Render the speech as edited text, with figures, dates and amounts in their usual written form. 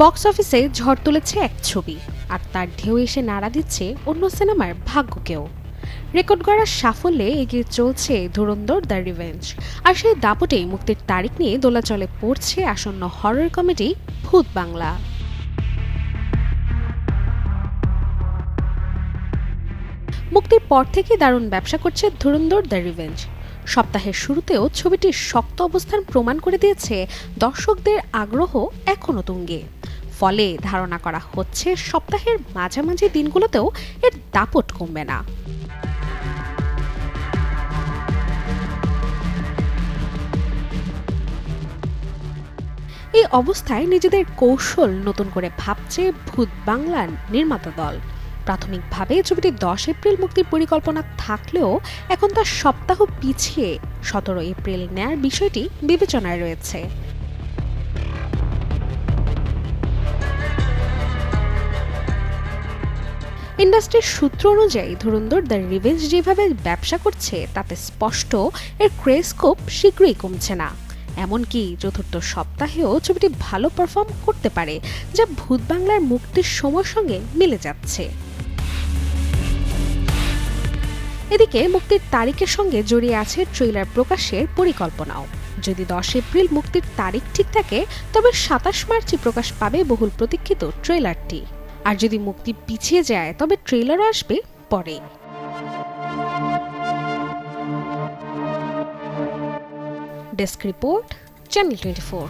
Box অফিসে ঝড় তুলেছে এক ছবি, আর তার ঢেউ এসে নাড়া দিচ্ছে অন্য সিনেমার ভাগ্যকেও। রেকর্ড গড়ার সাফল্যে এগিয়ে চলছে ধুরন্ধর দ্য রিভেঞ্জ, আর সেই দাপটেই মুক্তির তারিখ নিয়ে দোলাচলে পড়ছে আসন্ন হরর কমেডি ভূত বাংলা। মুক্তির পর থেকে দারুণ ব্যবসা করছে ধুরন্ধর দ্য রিভেঞ্জ। সপ্তাহের শুরুতেও ছবিটির শক্ত অবস্থান প্রমাণ করে দিয়েছে দর্শকদের আগ্রহ এখনো তুঙ্গে। ফলে ধারণা করা হচ্ছে সপ্তাহের মাঝামাঝি দিনগুলোতেও এর দাপট কমবে না। এই অবস্থায় নিজেদের কৌশল নতুন করে ভাবছে ভূত বাংলার নির্মাতা দল। প্রাথমিকভাবে ছবিটি 10 এপ্রিল মুক্তির পরিকল্পনা থাকলেও এখন তার সপ্তাহ পিছিয়ে 17 এপ্রিল নেয়ার বিষয়টি বিবেচনায় রয়েছে। ইন্ডাস্ট্রির সূত্র অনুযায়ী ধুরন্ধর দ্য রিভেঞ্জ যেভাবে ব্যবসা করছে তাতে স্পষ্ট এর ক্রেজ খুব শীঘ্রই কমছে না। এমনকি চতুর্থ সপ্তাহেও ছবিটি ভালো পারফর্ম করতে পারে, যা ভূত বাংলার মুক্তির সময়ের সঙ্গে মিলে যাচ্ছে। এদিকে মুক্তির তারিখের সঙ্গে জড়িয়ে আছে ট্রেলার প্রকাশের পরিকল্পনাও। যদি 10 এপ্রিল মুক্তির তারিখ ঠিক থাকে, তবে 27 মার্চই প্রকাশ পাবে বহুল প্রতীক্ষিত ট্রেলারটি। আর যদি মুক্তি পিছিয়ে যায়, তবে ট্রেলারও আসবে পরে। Desk report, channel 24।